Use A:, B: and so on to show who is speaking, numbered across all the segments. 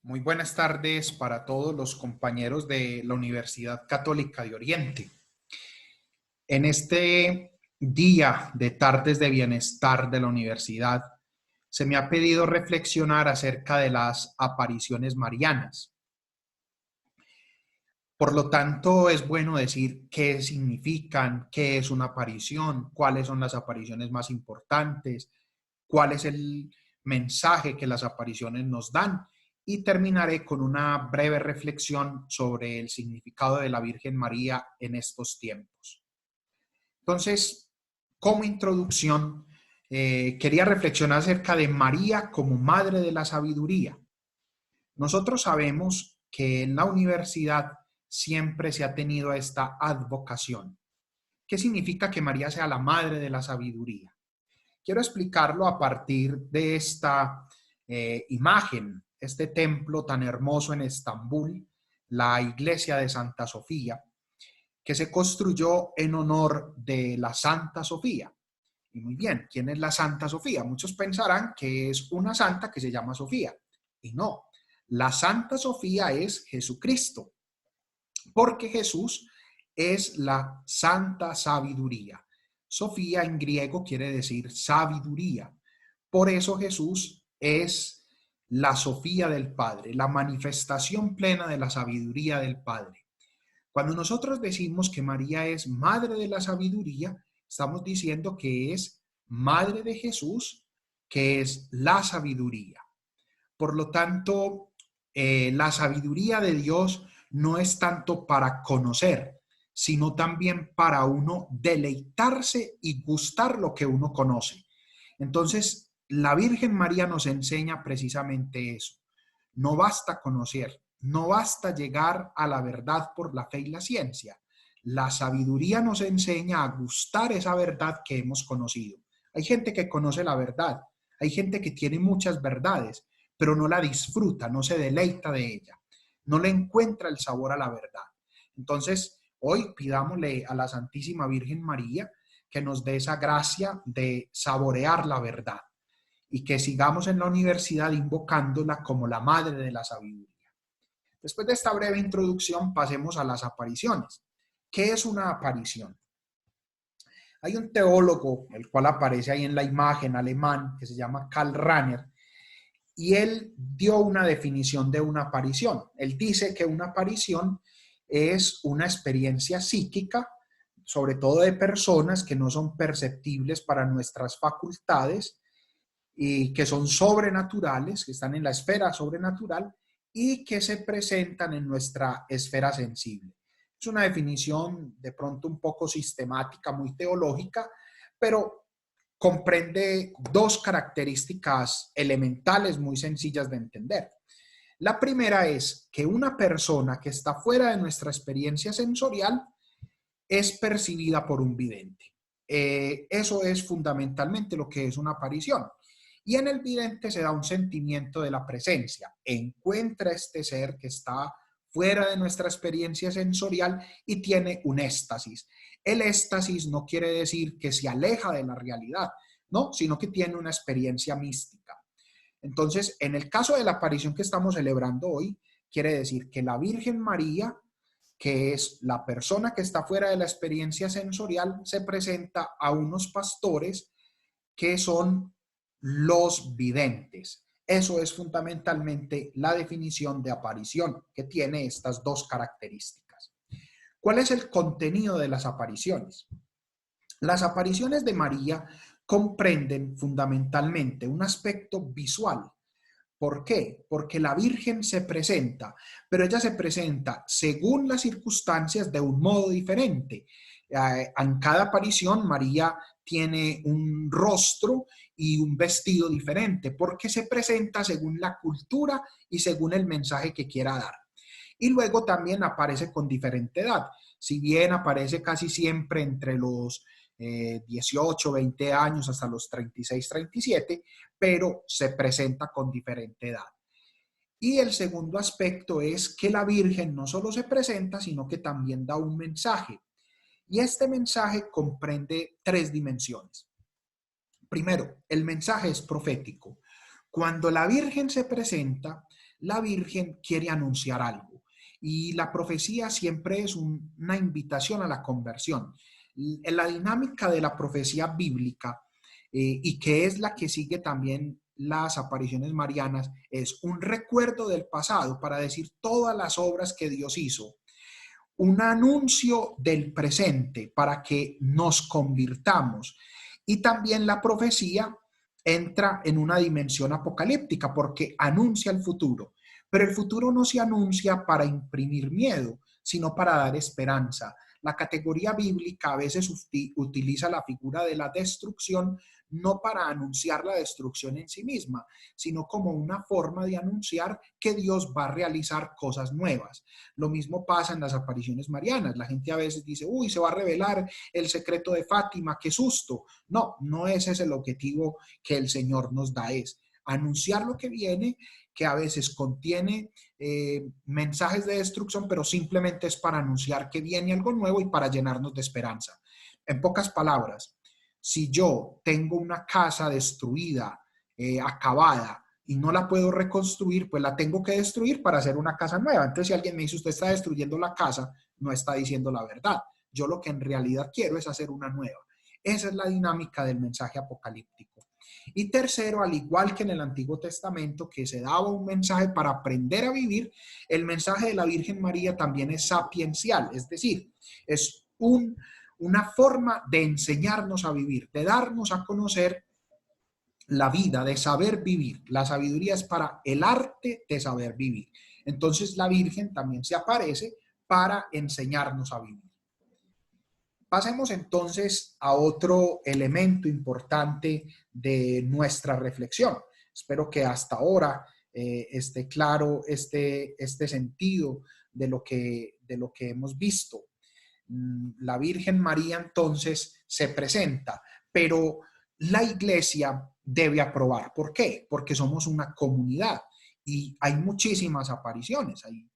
A: Muy buenas tardes para todos los compañeros de la Universidad Católica de Oriente. En este día de tardes de bienestar de la universidad, se me ha pedido reflexionar acerca de las apariciones marianas. Por lo tanto, es bueno decir qué significan, qué es una aparición, cuáles son las apariciones más importantes, cuál es el mensaje que las apariciones nos dan, y terminaré con una breve reflexión sobre el significado de la Virgen María en estos tiempos. Entonces, como introducción, quería reflexionar acerca de María como Madre de la Sabiduría. Nosotros sabemos que en la universidad siempre se ha tenido esta advocación. ¿Qué significa que María sea la Madre de la Sabiduría? Quiero explicarlo a partir de esta imagen, este templo tan hermoso en Estambul, la iglesia de Santa Sofía, que se construyó en honor de la Santa Sofía. Y muy bien, ¿quién es la Santa Sofía? Muchos pensarán que es una santa que se llama Sofía. Y no, la Santa Sofía es Jesucristo, porque Jesús es la Santa Sabiduría. Sofía en griego quiere decir sabiduría. Por eso Jesús es la Sofía del Padre, la manifestación plena de la sabiduría del Padre. Cuando nosotros decimos que María es madre de la sabiduría, estamos diciendo que es madre de Jesús, que es la sabiduría. Por lo tanto, la sabiduría de Dios no es tanto para conocer, sino también para uno deleitarse y gustar lo que uno conoce. Entonces, la Virgen María nos enseña precisamente eso. No basta conocer, no basta llegar a la verdad por la fe y la ciencia. La sabiduría nos enseña a gustar esa verdad que hemos conocido. Hay gente que conoce la verdad, hay gente que tiene muchas verdades, pero no la disfruta, no se deleita de ella, no le encuentra el sabor a la verdad. Entonces, hoy pidámosle a la Santísima Virgen María que nos dé esa gracia de saborear la verdad y que sigamos en la universidad invocándola como la madre de la sabiduría. Después de esta breve introducción, pasemos a las apariciones. ¿Qué es una aparición? Hay un teólogo, el cual aparece ahí en la imagen, alemán, que se llama Karl Rahner, y él dio una definición de una aparición. Él dice que una aparición es una experiencia psíquica, sobre todo de personas que no son perceptibles para nuestras facultades y que son sobrenaturales, que están en la esfera sobrenatural y que se presentan en nuestra esfera sensible. Es una definición de pronto un poco sistemática, muy teológica, pero comprende dos características elementales muy sencillas de entender. La primera es que una persona que está fuera de nuestra experiencia sensorial es percibida por un vidente. Eso es fundamentalmente lo que es una aparición. Y en el vidente se da un sentimiento de la presencia. Encuentra este ser que está fuera de nuestra experiencia sensorial y tiene un éxtasis. El éxtasis no quiere decir que se aleja de la realidad, no, sino que tiene una experiencia mística. Entonces, en el caso de la aparición que estamos celebrando hoy, quiere decir que la Virgen María, que es la persona que está fuera de la experiencia sensorial, se presenta a unos pastores que son los videntes. Eso es fundamentalmente la definición de aparición, que tiene estas dos características. ¿Cuál es el contenido de las apariciones? Las apariciones de María comprenden fundamentalmente un aspecto visual. ¿Por qué? Porque la Virgen se presenta, pero ella se presenta según las circunstancias de un modo diferente. En cada aparición María tiene un rostro y un vestido diferente, porque se presenta según la cultura y según el mensaje que quiera dar. Y luego también aparece con diferente edad. Si bien aparece casi siempre entre los 18, 20 años hasta los 36, 37, pero se presenta con diferente edad. Y el segundo aspecto es que la Virgen no solo se presenta, sino que también da un mensaje. Y este mensaje comprende tres dimensiones. Primero, el mensaje es profético. Cuando la Virgen se presenta, la Virgen quiere anunciar algo. Y la profecía siempre es una invitación a la conversión. La dinámica de la profecía bíblica, y que es la que sigue también las apariciones marianas, es un recuerdo del pasado para decir todas las obras que Dios hizo, un anuncio del presente para que nos convirtamos. Y también la profecía entra en una dimensión apocalíptica porque anuncia el futuro. Pero el futuro no se anuncia para imprimir miedo, sino para dar esperanza. La categoría bíblica a veces utiliza la figura de la destrucción no para anunciar la destrucción en sí misma, sino como una forma de anunciar que Dios va a realizar cosas nuevas. Lo mismo pasa en las apariciones marianas. La gente a veces dice, uy, se va a revelar el secreto de Fátima, qué susto. No, no ese es el objetivo que el Señor nos da, es anunciar lo que viene, que a veces contiene mensajes de destrucción, pero simplemente es para anunciar que viene algo nuevo y para llenarnos de esperanza. En pocas palabras, si yo tengo una casa destruida, acabada, y no la puedo reconstruir, pues la tengo que destruir para hacer una casa nueva. Entonces, si alguien me dice, usted está destruyendo la casa, no está diciendo la verdad. Yo lo que en realidad quiero es hacer una nueva. Esa es la dinámica del mensaje apocalíptico. Y tercero, al igual que en el Antiguo Testamento, que se daba un mensaje para aprender a vivir, el mensaje de la Virgen María también es sapiencial, es decir, es una forma de enseñarnos a vivir, de darnos a conocer la vida, de saber vivir. La sabiduría es para el arte de saber vivir. Entonces la Virgen también se aparece para enseñarnos a vivir. Pasemos entonces a otro elemento importante de nuestra reflexión. Espero que hasta ahora esté claro este sentido de lo que hemos visto. La Virgen María entonces se presenta, pero la iglesia debe aprobar. ¿Por qué? Porque somos una comunidad y hay muchísimas apariciones, hay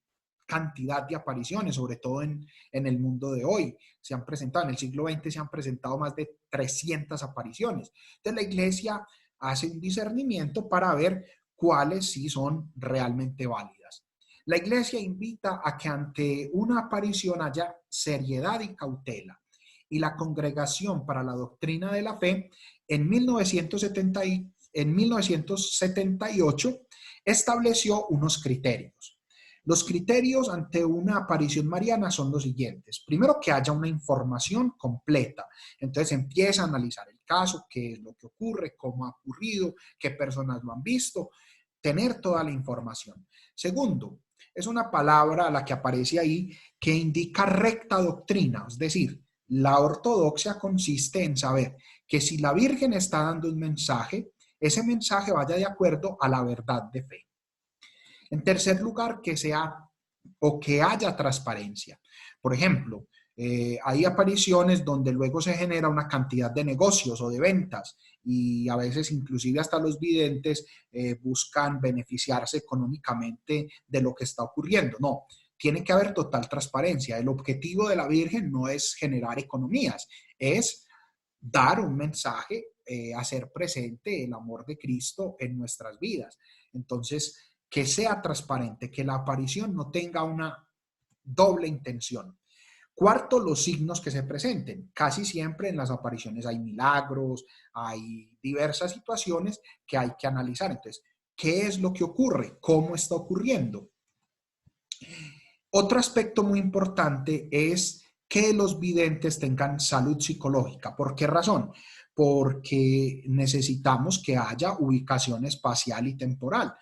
A: cantidad de apariciones, sobre todo en el mundo de hoy. Se han presentado, en el siglo XX se han presentado más de 300 apariciones. Entonces la iglesia hace un discernimiento para ver cuáles sí son realmente válidas. La iglesia invita a que ante una aparición haya seriedad y cautela. Y la Congregación para la Doctrina de la Fe en 1978 estableció unos criterios. Los criterios ante una aparición mariana son los siguientes. Primero, que haya una información completa. Entonces empieza a analizar el caso, qué es lo que ocurre, cómo ha ocurrido, qué personas lo han visto, tener toda la información. Segundo, es una palabra, la que aparece ahí, que indica recta doctrina, es decir, la ortodoxia consiste en saber que si la Virgen está dando un mensaje, ese mensaje vaya de acuerdo a la verdad de fe. En tercer lugar, que sea o que haya transparencia. Por ejemplo, hay apariciones donde luego se genera una cantidad de negocios o de ventas y a veces inclusive hasta los videntes buscan beneficiarse económicamente de lo que está ocurriendo. No, tiene que haber total transparencia. El objetivo de la Virgen no es generar economías, es dar un mensaje, hacer presente el amor de Cristo en nuestras vidas. Entonces, que sea transparente, que la aparición no tenga una doble intención. Cuarto, los signos que se presenten. Casi siempre en las apariciones hay milagros, hay diversas situaciones que hay que analizar. Entonces, ¿qué es lo que ocurre? ¿Cómo está ocurriendo? Otro aspecto muy importante es que los videntes tengan salud psicológica. ¿Por qué razón? Porque necesitamos que haya ubicación espacial y temporal.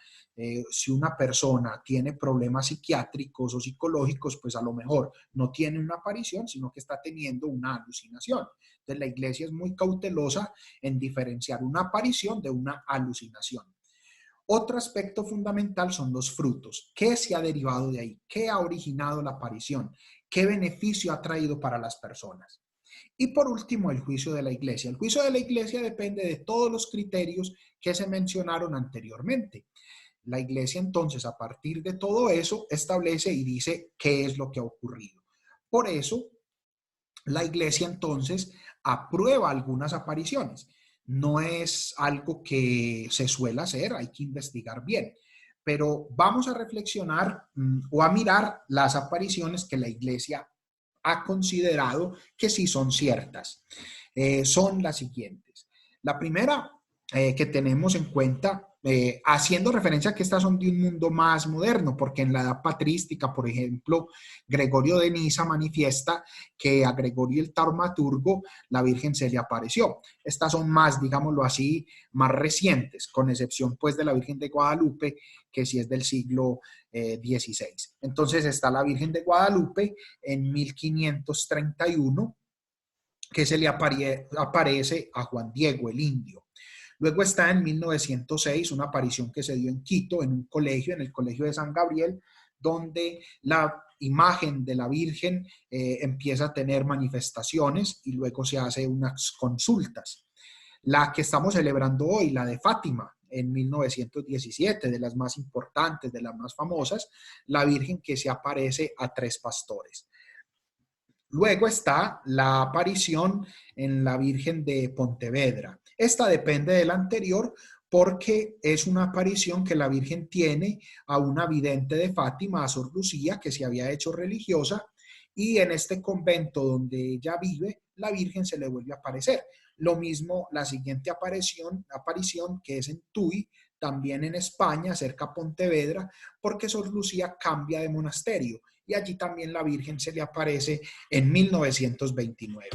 A: Si una persona tiene problemas psiquiátricos o psicológicos, pues a lo mejor no tiene una aparición, sino que está teniendo una alucinación. Entonces la iglesia es muy cautelosa en diferenciar una aparición de una alucinación. Otro aspecto fundamental son los frutos. ¿Qué se ha derivado de ahí? ¿Qué ha originado la aparición? ¿Qué beneficio ha traído para las personas? Y por último, el juicio de la iglesia. El juicio de la iglesia depende de todos los criterios que se mencionaron anteriormente. La iglesia entonces, a partir de todo eso, establece y dice qué es lo que ha ocurrido. Por eso, la iglesia entonces aprueba algunas apariciones. No es algo que se suele hacer, hay que investigar bien, pero vamos a reflexionar o a mirar las apariciones que la Iglesia ha considerado que sí son ciertas. Son las siguientes. La primera que tenemos en cuenta, haciendo referencia a que estas son de un mundo más moderno, porque en la edad patrística, por ejemplo, Gregorio de Niza manifiesta que a Gregorio el Taumaturgo la Virgen se le apareció. Estas son más, digámoslo así, más recientes, con excepción pues de la Virgen de Guadalupe, que sí es del siglo XVI. Entonces está la Virgen de Guadalupe en 1531, que se le aparece a Juan Diego el Indio. Luego está en 1906 una aparición que se dio en Quito, en un colegio, en el Colegio de San Gabriel, donde la imagen de la Virgen empieza a tener manifestaciones y luego se hace unas consultas. La que estamos celebrando hoy, la de Fátima, en 1917, de las más importantes, de las más famosas, la Virgen que se aparece a 3 pastores. Luego está la aparición en la Virgen de Pontevedra. Esta depende de la anterior porque es una aparición que la Virgen tiene a una vidente de Fátima, a Sor Lucía, que se había hecho religiosa, y en este convento donde ella vive, la Virgen se le vuelve a aparecer. Lo mismo la siguiente aparición que es en Tuy, también en España, cerca a Pontevedra, porque Sor Lucía cambia de monasterio y allí también la Virgen se le aparece en 1929.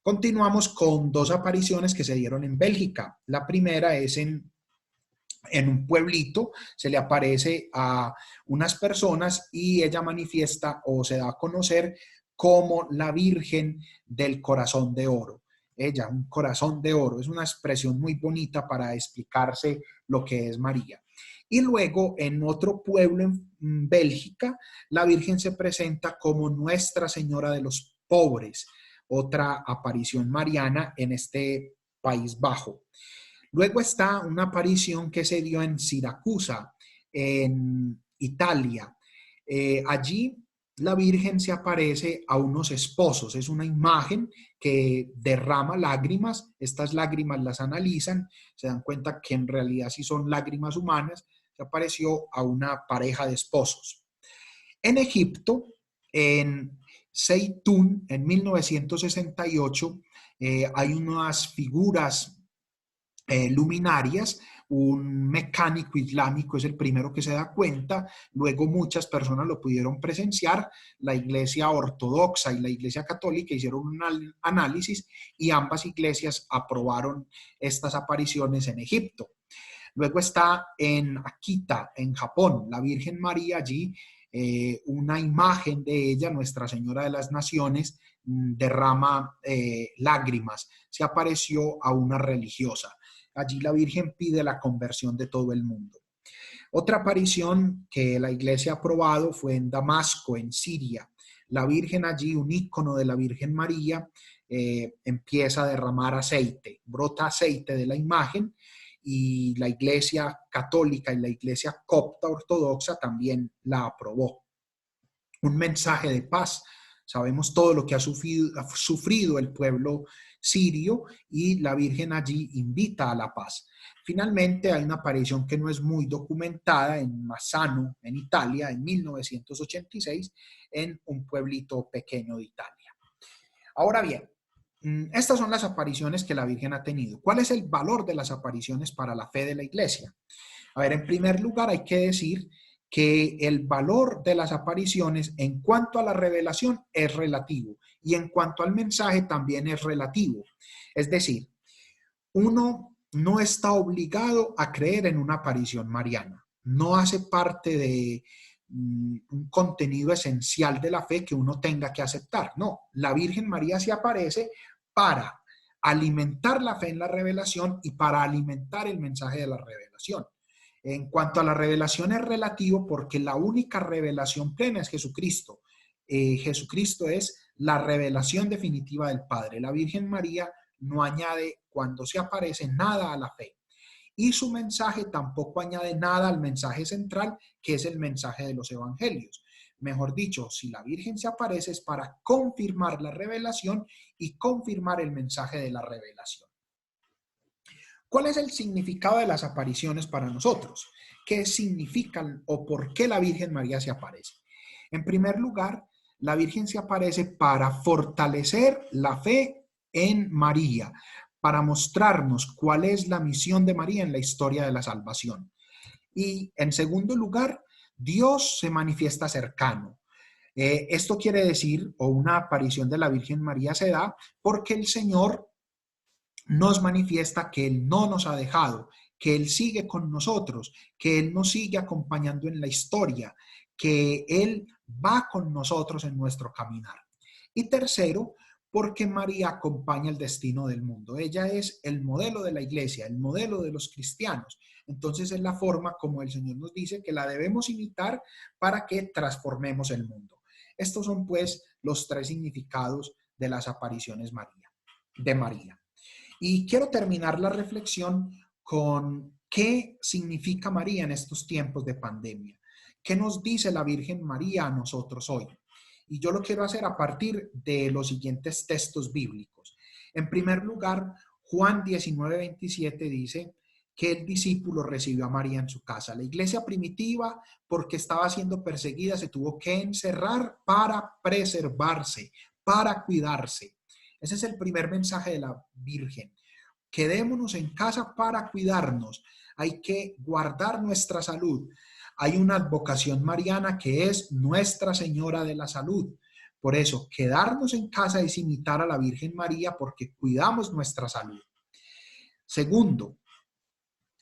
A: Continuamos con 2 apariciones que se dieron en Bélgica. La primera es en un pueblito, se le aparece a unas personas y ella manifiesta o se da a conocer como la Virgen del Corazón de Oro. Ella, un corazón de oro, es una expresión muy bonita para explicarse lo que es María. Y luego en otro pueblo en Bélgica, la Virgen se presenta como Nuestra Señora de los Pobres, otra aparición mariana en este País Bajo. Luego está una aparición que se dio en Siracusa, en Italia. Allí la Virgen se aparece a unos esposos. Es una imagen que derrama lágrimas. Estas lágrimas las analizan, se dan cuenta que en realidad sí son lágrimas humanas. Se apareció a una pareja de esposos. En Egipto, en Zeitún, en 1968, hay unas figuras luminarias. Un mecánico islámico es el primero que se da cuenta, luego muchas personas lo pudieron presenciar, la Iglesia Ortodoxa y la Iglesia Católica hicieron un análisis y ambas iglesias aprobaron estas apariciones en Egipto. Luego está en Akita, en Japón, la Virgen María allí, una imagen de ella, Nuestra Señora de las Naciones, derrama lágrimas, se apareció a una religiosa. Allí la Virgen pide la conversión de todo el mundo. Otra aparición que la iglesia ha aprobado fue en Damasco, en Siria. La Virgen allí, un ícono de la Virgen María, empieza a derramar aceite, brota aceite de la imagen y la iglesia católica y la iglesia copta ortodoxa también la aprobó. Un mensaje de paz. Sabemos todo lo que ha sufrido el pueblo sirio y la Virgen allí invita a la paz. Finalmente hay una aparición que no es muy documentada en Massano, en Italia, en 1986, en un pueblito pequeño de Italia. Ahora bien, estas son las apariciones que la Virgen ha tenido. ¿Cuál es el valor de las apariciones para la fe de la Iglesia? A ver, en primer lugar hay que decir que el valor de las apariciones en cuanto a la revelación es relativo y en cuanto al mensaje también es relativo. Es decir, uno no está obligado a creer en una aparición mariana. No hace parte de un contenido esencial de la fe que uno tenga que aceptar. No, la Virgen María se aparece para alimentar la fe en la revelación y para alimentar el mensaje de la revelación. En cuanto a la revelación es relativo porque la única revelación plena es Jesucristo. Jesucristo es la revelación definitiva del Padre. La Virgen María no añade cuando se aparece nada a la fe. Y su mensaje tampoco añade nada al mensaje central, que es el mensaje de los evangelios. Mejor dicho, si la Virgen se aparece es para confirmar la revelación y confirmar el mensaje de la revelación. ¿Cuál es el significado de las apariciones para nosotros? ¿Qué significan o por qué la Virgen María se aparece? En primer lugar, la Virgen se aparece para fortalecer la fe en María, para mostrarnos cuál es la misión de María en la historia de la salvación. Y en segundo lugar, Dios se manifiesta cercano. Esto quiere decir, o una aparición de la Virgen María se da porque el Señor nos manifiesta que Él no nos ha dejado, que Él sigue con nosotros, que Él nos sigue acompañando en la historia, que Él va con nosotros en nuestro caminar. Y tercero, porque María acompaña el destino del mundo. Ella es el modelo de la iglesia, el modelo de los cristianos. Entonces es la forma como el Señor nos dice que la debemos imitar para que transformemos el mundo. Estos son pues los tres significados de las apariciones de María. Y quiero terminar la reflexión con qué significa María en estos tiempos de pandemia. ¿Qué nos dice la Virgen María a nosotros hoy? Y yo lo quiero hacer a partir de los siguientes textos bíblicos. En primer lugar, Juan 19:27 dice que el discípulo recibió a María en su casa. La iglesia primitiva, porque estaba siendo perseguida, se tuvo que encerrar para preservarse, para cuidarse. Ese es el primer mensaje de la Virgen. Quedémonos en casa para cuidarnos. Hay que guardar nuestra salud. Hay una advocación mariana que es Nuestra Señora de la Salud. Por eso, quedarnos en casa es imitar a la Virgen María porque cuidamos nuestra salud. Segundo,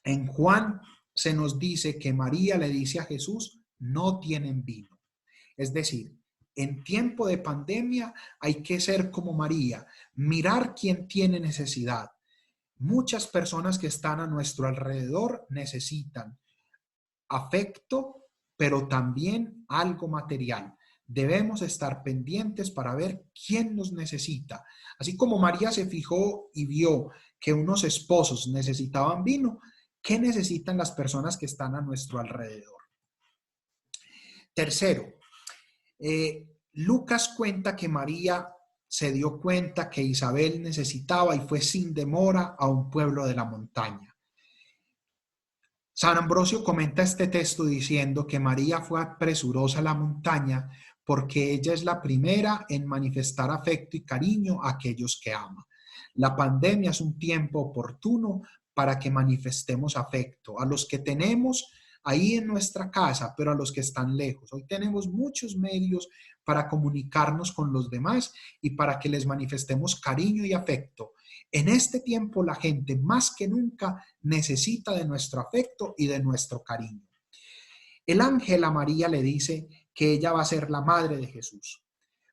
A: en Juan se nos dice que María le dice a Jesús, no tienen vino. Es decir, en tiempo de pandemia hay que ser como María, mirar quién tiene necesidad. Muchas personas que están a nuestro alrededor necesitan afecto, pero también algo material. Debemos estar pendientes para ver quién nos necesita. Así como María se fijó y vio que unos esposos necesitaban vino, ¿qué necesitan las personas que están a nuestro alrededor? Tercero, Lucas cuenta que María se dio cuenta que Isabel necesitaba y fue sin demora a un pueblo de la montaña. San Ambrosio comenta este texto diciendo que María fue presurosa a la montaña porque ella es la primera en manifestar afecto y cariño a aquellos que ama. La pandemia es un tiempo oportuno para que manifestemos afecto a los que tenemos ahí en nuestra casa, pero a los que están lejos. Hoy tenemos muchos medios para comunicarnos con los demás y para que les manifestemos cariño y afecto. En este tiempo la gente más que nunca necesita de nuestro afecto y de nuestro cariño. El ángel a María le dice que ella va a ser la madre de Jesús.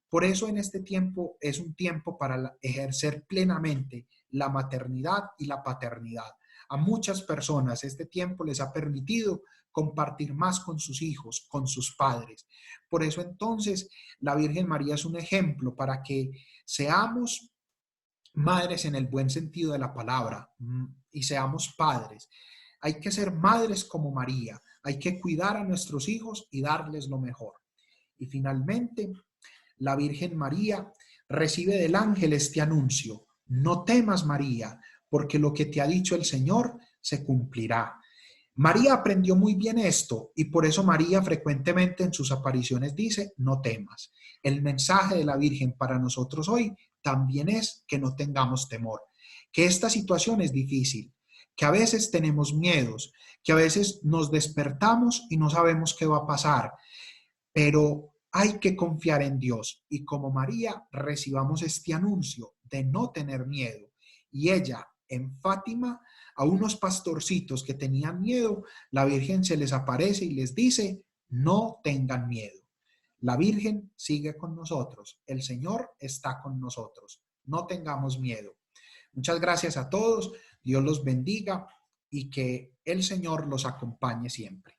A: Por eso en este tiempo es un tiempo para ejercer plenamente la maternidad y la paternidad. A muchas personas este tiempo les ha permitido compartir más con sus hijos, con sus padres. Por eso entonces la Virgen María es un ejemplo para que seamos madres en el buen sentido de la palabra y seamos padres. Hay que ser madres como María, hay que cuidar a nuestros hijos y darles lo mejor. Y finalmente, la Virgen María recibe del ángel este anuncio: no temas, María, porque lo que te ha dicho el Señor se cumplirá. María aprendió muy bien esto y por eso María frecuentemente en sus apariciones dice, no temas. El mensaje de la Virgen para nosotros hoy también es que no tengamos temor, que esta situación es difícil, que a veces tenemos miedos, que a veces nos despertamos y no sabemos qué va a pasar, pero hay que confiar en Dios y como María recibamos este anuncio de no tener miedo. Y ella en Fátima, a unos pastorcitos que tenían miedo, la Virgen se les aparece y les dice, no tengan miedo. La Virgen sigue con nosotros, el Señor está con nosotros, no tengamos miedo. Muchas gracias a todos, Dios los bendiga y que el Señor los acompañe siempre.